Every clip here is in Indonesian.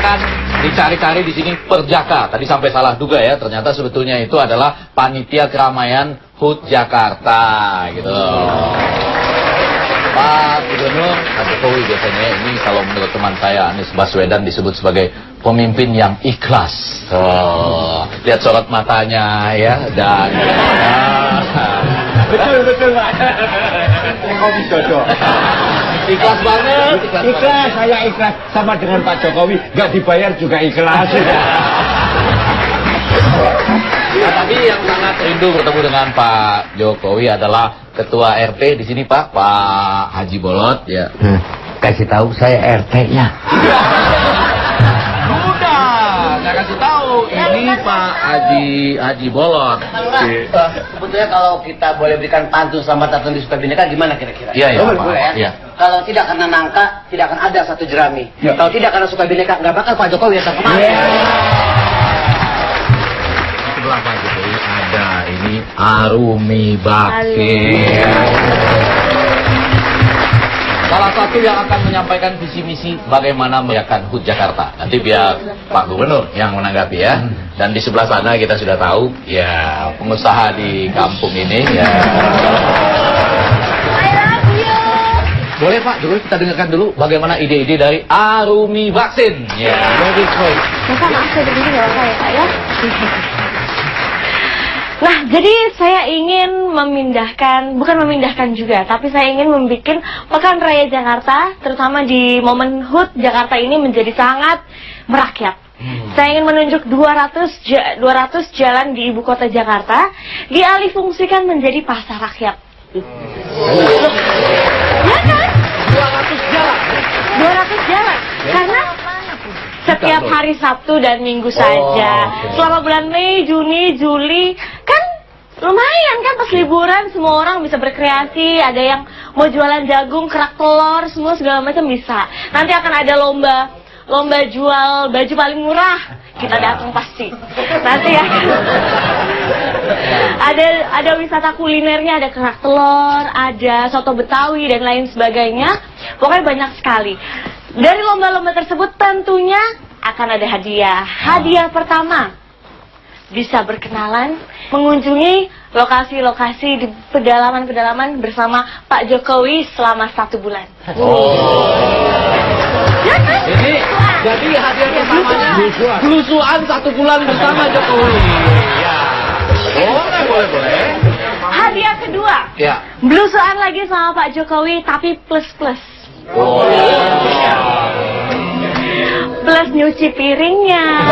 akan dicari-cari di sini Perjaka. Tadi sampai salah duga ya, ternyata sebetulnya itu adalah panitia keramaian HUT Jakarta gitu. Pak Gubernur, Pak Jokowi biasanya ini kalau menurut teman saya Anies Baswedan disebut sebagai pemimpin yang ikhlas. Oh, lihat sorot matanya ya dan betul Pak. Jokowi cocok. Ikhlas banget. Ikhlas, saya ikhlas sama dengan Pak Jokowi, nggak dibayar juga ikhlas. Nah, tapi yang sangat rindu bertemu dengan Pak Jokowi adalah Ketua RT di sini Pak Haji Bolot ya. Kasih tahu saya RT-nya. Udah, saya kasih tahu ini Pak Haji Bolot. Sebetulnya kalau kita boleh berikan pantun selamat datang di Sutabineka gimana kira-kira? Iya, boleh ya. Iya. Kalau tidak karena nangka, tidak akan ada satu jerami. Kalau tidak karena Sutabineka, nggak bakal Pak Jokowi datang kemari. Sebelah Pak Jokowi ada ini Arumi Bakti. Salah satu yang akan menyampaikan visi misi bagaimana merayakan HUT Jakarta. Nanti biar Pak Gubernur yang menanggapi ya. Dan di sebelah sana kita sudah tahu ya pengusaha di kampung ini ya. Boleh Pak, dulu kita dengarkan dulu bagaimana ide-ide dari Arumi Vaksin. Ya, very quick. Bapak maaf saya berdiri nggak apa ya Pak ya. Nah, jadi saya ingin bukan memindahkan juga, tapi saya ingin membuat Pekan Raya Jakarta, terutama di momen HUT Jakarta ini menjadi sangat merakyat. Saya ingin menunjuk 200 jalan di ibu kota Jakarta dialih fungsikan menjadi pasar rakyat. Ya kan? 200 jalan. 200 jalan. Karena setiap hari Sabtu dan Minggu saja. Selama bulan Mei, Juni, Juli, kan lumayan kan pas liburan semua orang bisa berkreasi. Ada yang mau jualan jagung, kerak telur, semua segala macam bisa. Nanti akan ada lomba jual baju paling murah. Kita datang pasti. Nanti ya. Ada wisata kulinernya, ada kerak telur, ada soto Betawi dan lain sebagainya. Pokoknya banyak sekali. Dari lomba-lomba tersebut tentunya akan ada hadiah. Hadiah pertama, bisa berkenalan, mengunjungi lokasi-lokasi di pedalaman-pedalaman bersama Pak Jokowi selama 1 bulan. Ya kan? Ini jadi hadiah pertamanya belusuan 1 bulan bersama Jokowi. Ya. Boleh. Hadiah kedua, Ya. belusuan lagi sama Pak Jokowi tapi plus-plus. Plus nyuci piringnya,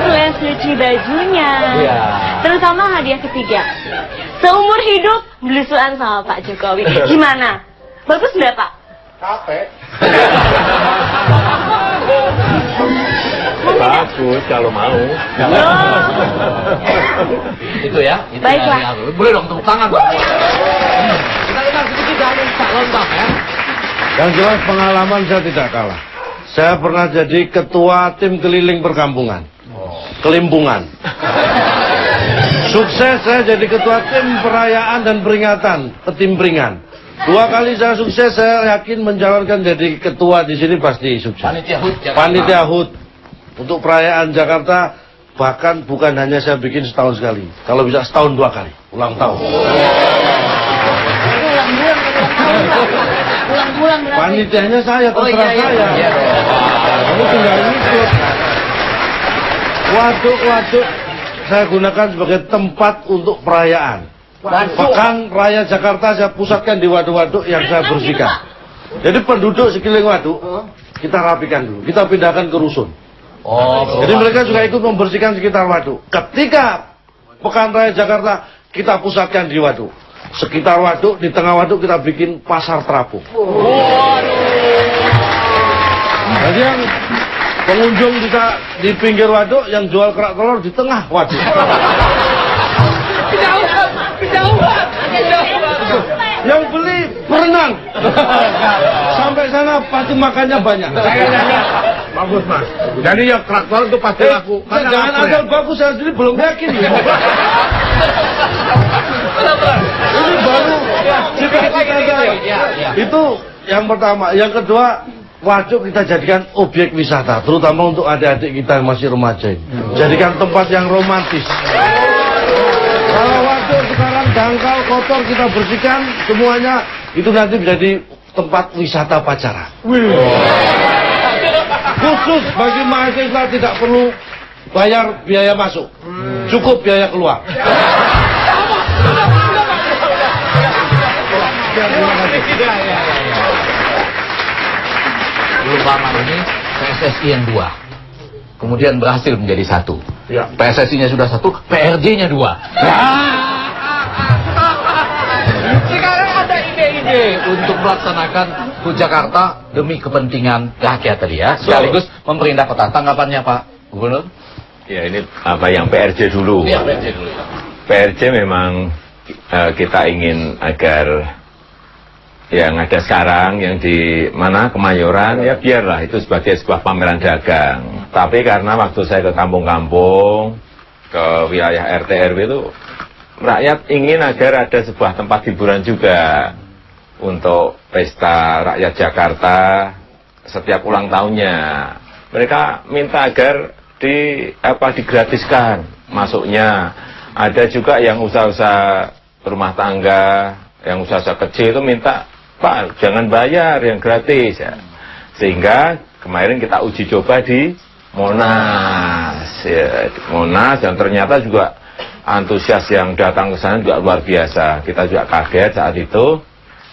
plus nyuci bajunya. Terutama hadiah ketiga, seumur hidup belusuan sama Pak Jokowi. Gimana? Bagus nggak Pak? Capek. Bagus kalau mau. Itu ya. Itu Baiklah. ya. Boleh dong tepuk tangan. Kita dengar sedikit dari Cak Lontong ya. Yang jelas pengalaman saya tidak kalah. Saya pernah jadi ketua tim keliling perkampungan. Kelimpungan. Sukses saya jadi ketua tim perayaan dan peringatan ketimpringan. 2 kali saya sukses, saya yakin menjalankan jadi ketua di sini pasti sukses. Panitia HUT Jakarta. Panitia HUT untuk perayaan Jakarta, bahkan bukan hanya saya bikin setahun sekali. Kalau bisa setahun 2 kali, ulang tahun. Pulang-pulang berarti. Panitianya saya, terserah saya. Kamu tinggal ngikut. Waduk-waduk saya gunakan sebagai tempat untuk perayaan. Pekan Raya Jakarta saya pusatkan di waduk-waduk yang saya bersihkan. Jadi penduduk sekeliling waduk kita rapikan dulu, kita pindahkan ke rusun. Jadi mereka juga ikut membersihkan sekitar waduk. Ketika Pekan Raya Jakarta kita pusatkan di waduk. Sekitar waduk, di tengah waduk kita bikin pasar terapung. Jadi yang pengunjung bisa di pinggir waduk, yang jual kerak telur di tengah waduk. Yang beli berenang. Sampai sana pasti makannya banyak. Bagus Mas. Jadi yang kerak telur itu pasti laku. Jangan asal bagus, saya sendiri belum yakin. Ini baru cita-cita saya. Itu yang pertama. Yang kedua, waduk kita jadikan objek wisata, terutama untuk adik-adik kita yang masih remaja. Jadikan tempat yang romantis. Kalau waduk sekarang dangkal, kotor, kita bersihkan semuanya, itu nanti menjadi tempat wisata pacaran. Khusus bagi mahasiswa tidak perlu bayar biaya masuk, cukup biaya keluar. Belum lama ini PSSI yang 2, kemudian berhasil menjadi 1. Ya. PSSI-nya sudah 1, PRJ-nya 2. Sekarang ada ide-ide untuk melaksanakan HUT Jakarta demi kepentingan rakyat tadi ya, sekaligus pemerintah kota. Tanggapannya Pak Gubernur? Ya, ini apa yang PRJ dulu. Iya, PRJ dulu. PRJ memang kita ingin agar yang ada sekarang yang di mana Kemayoran ya biarlah itu sebagai sebuah pameran dagang. Tapi karena waktu saya ke kampung-kampung, ke wilayah RT RW itu rakyat ingin agar ada sebuah tempat hiburan juga untuk pesta rakyat Jakarta setiap ulang tahunnya. Mereka minta agar digratiskan masuknya. Ada juga yang usaha-usaha rumah tangga, yang usaha-usaha kecil itu minta, Pak, jangan bayar, yang gratis ya. Sehingga kemarin kita uji coba di Monas, ya, di Monas, dan ternyata juga antusias yang datang ke sana juga luar biasa. Kita juga kaget saat itu.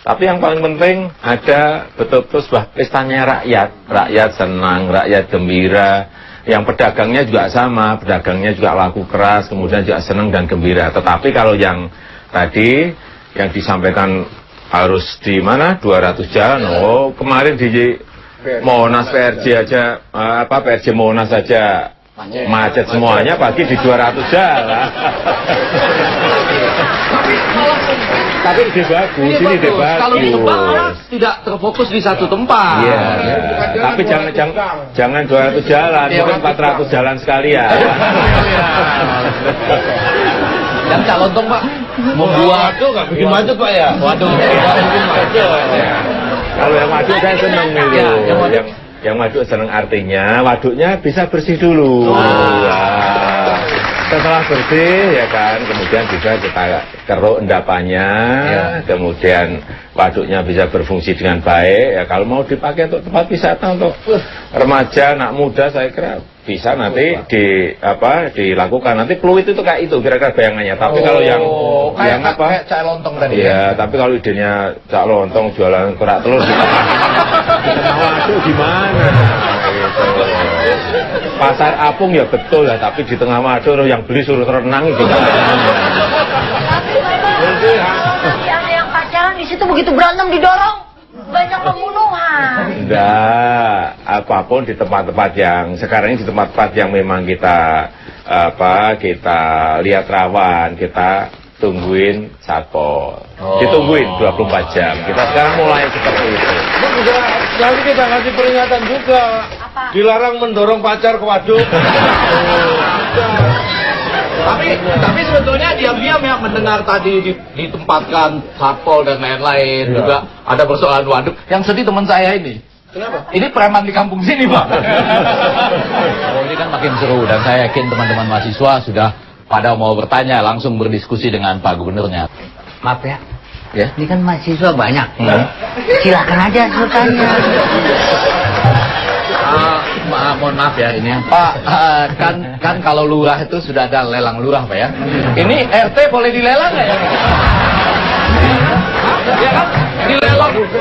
Tapi yang paling penting ada betul-betul sebuah pestanya rakyat. Rakyat senang, rakyat gembira. Yang pedagangnya juga sama, pedagangnya juga laku keras, kemudian juga senang dan gembira. Tetapi kalau yang tadi yang disampaikan harus di mana 200 jalan, oh kemarin di Monas PRJ aja, PRJ Monas aja macet semuanya, pagi di 200 jalan. Tapi ide bagus, ini ide bagus. Kalau di tempat tidak terfokus di satu tempat. Iya. Tapi jangan 200 jalan, mungkin 400 jalan sekalian. Yang Calontong Pak, membuat Waduh, nggak bikin macet Pak ya? Waduh, bikin macet. Kalau yang waduk saya seneng itu. Yang waduk seneng artinya waduknya bisa bersih dulu. Setelah bersih ya kan, kemudian bisa kita keruk endapannya, kemudian waduknya bisa berfungsi dengan baik. Ya kalau mau dipakai untuk tempat wisata untuk remaja, anak muda, saya kira bisa nanti dilakukan. Nanti Pluit itu kayak itu kira-kira bayangannya. Tapi kalau yang kayak Cak Lontong tadi. Iya, tapi kalau idenya Cak Lontong jualan kerak telur di tengah waduk gimana? Gitu. Pasar apung ya betul ya, tapi di tengah waduk yang beli suruh renang gimana? Yang pacaran di situ begitu berantem didorong, banyak pembunuhan. Enggak, apapun di tempat-tempat yang sekarang ini di tempat-tempat yang memang kita kita lihat rawan, kita tungguin satpol. Ditungguin 24 jam. Kita sekarang mulai seperti itu. Nanti kita kasih peringatan juga. Dilarang mendorong pacar ke waduk. Tapi sebetulnya diam-diam ya mendengar tadi ditempatkan satpol dan lain-lain, juga ada persoalan waduk. Yang sedih teman saya ini. Kenapa? Ini preman di kampung sini Pak. Oh, ini kan makin seru dan saya yakin teman-teman mahasiswa sudah pada mau bertanya, langsung berdiskusi dengan Pak Gubernurnya. Maaf ya, ini kan mahasiswa banyak. Silakan aja bertanya. Mohon maaf ya ini Pak, kan kalau lurah itu sudah ada lelang lurah Pak ya. Ini RT boleh dilelang nggak ya? Ya kan?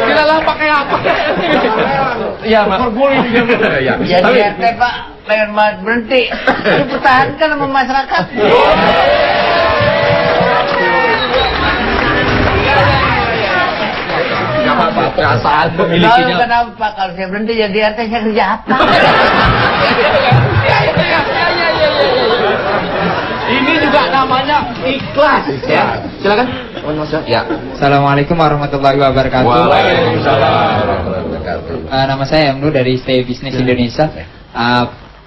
Dilelang pakai apa? Iya Pak. Jadi RT Pak, pengen banget berhenti. Dipertahankan sama masyarakat. Apa perasaan pemilikinya? Kenapa kalau saya berhenti jadi RT saya kerja apa? Ini juga namanya ikhlas ya. Silakan. Ya. Assalamualaikum warahmatullahi wabarakatuh. Waalaikumsalam warahmatullahi wabarakatuh. Nama saya Emnu dari Stay Business Indonesia.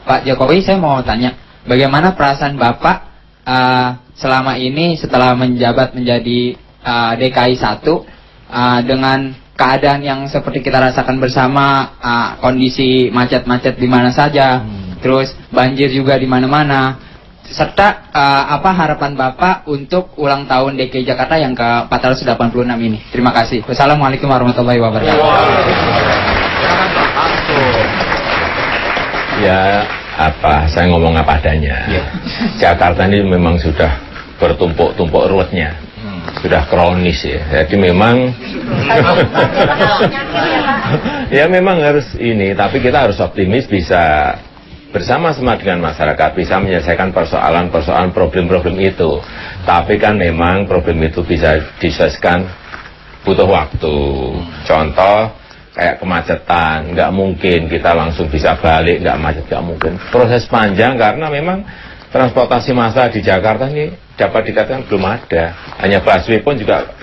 Pak Jokowi, saya mau tanya, bagaimana perasaan Bapak selama ini setelah menjabat menjadi DKI 1 dengan keadaan yang seperti kita rasakan bersama, kondisi macet-macet di mana saja, terus banjir juga di mana-mana, serta apa harapan Bapak untuk ulang tahun DKI Jakarta yang ke-486 ini. Terima kasih. Wassalamualaikum warahmatullahi wabarakatuh. Ya, saya ngomong apa adanya. Jakarta ini memang sudah bertumpuk-tumpuk ruwetnya. Sudah kronis ya. Jadi memang ya memang harus ini, tapi kita harus optimis bisa bersama-sama dengan masyarakat bisa menyelesaikan persoalan-persoalan problem-problem itu. Tapi kan memang problem itu bisa diselesaikan butuh waktu. Contoh kayak kemacetan, nggak mungkin kita langsung bisa balik, nggak macet, nggak mungkin. Proses panjang karena memang transportasi massal di Jakarta ini dapat dikatakan belum ada. Hanya busway pun juga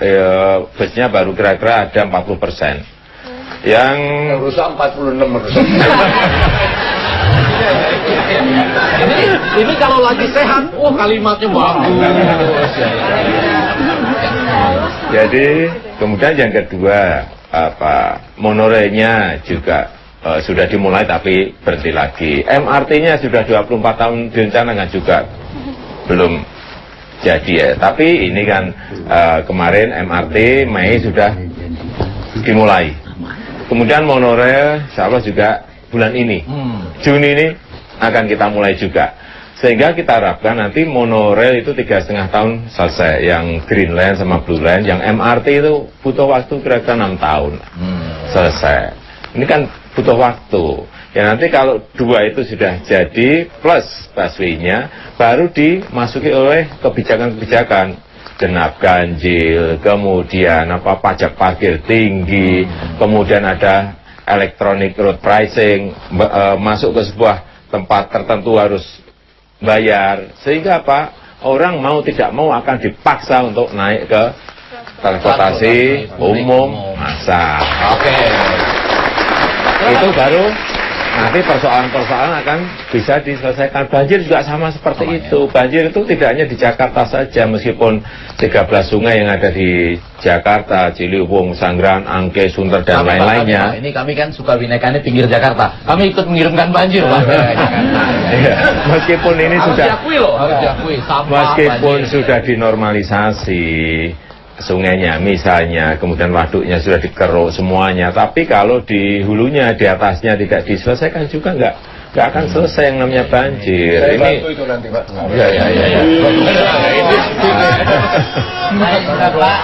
busnya baru kira-kira ada 40%. Yang rusak 46%. Ini kalau lagi sehat, kalimatnya bagus. Jadi kemudian yang kedua monorailnya juga sudah dimulai tapi berhenti lagi. MRT-nya sudah 24 tahun direncanakan juga belum jadi ya. Tapi ini kan kemarin MRT Mei sudah dimulai. Kemudian monorail insya Allah juga bulan ini, Juni ini akan kita mulai juga. Sehingga kita harapkan nanti monorail itu 3,5 tahun selesai. Yang Green Line sama Blue Line, yang MRT itu butuh waktu kira-kira 6 tahun selesai. Ini kan butuh waktu. Ya nanti kalau dua itu sudah jadi plus busway-nya, baru dimasuki oleh kebijakan-kebijakan genap ganjil, kemudian pajak parkir tinggi, kemudian ada electronic road pricing, masuk ke sebuah tempat tertentu harus bayar, sehingga orang mau tidak mau akan dipaksa untuk naik ke transportasi umum massal. Itu baru nanti persoalan-persoalan akan bisa diselesaikan. Banjir juga sama seperti itu. Banjir itu tidak hanya di Jakarta saja, meskipun 13 sungai yang ada di Jakarta, Ciliwung, Sanggraan, Angke, Sunter, dan lain-lainnya. Ini kami kan suka bineka pinggir Jakarta. Kami ikut mengirimkan banjir, Pak. Meskipun ini harus sudah diakui loh, harus diakui. Meskipun sudah dinormalisasi sungainya misalnya, kemudian waduknya sudah dikeruk semuanya, tapi kalau di hulunya, di atasnya tidak diselesaikan juga nggak akan selesai yang namanya banjir. Saya ini bantu itu nanti Pak. Ya. Pak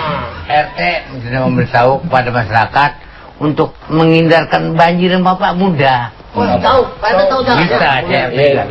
RT sudah memberitahu kepada masyarakat untuk menghindarkan banjir yang Bapak mudah. Tahu, Pak RT tahu Bisa,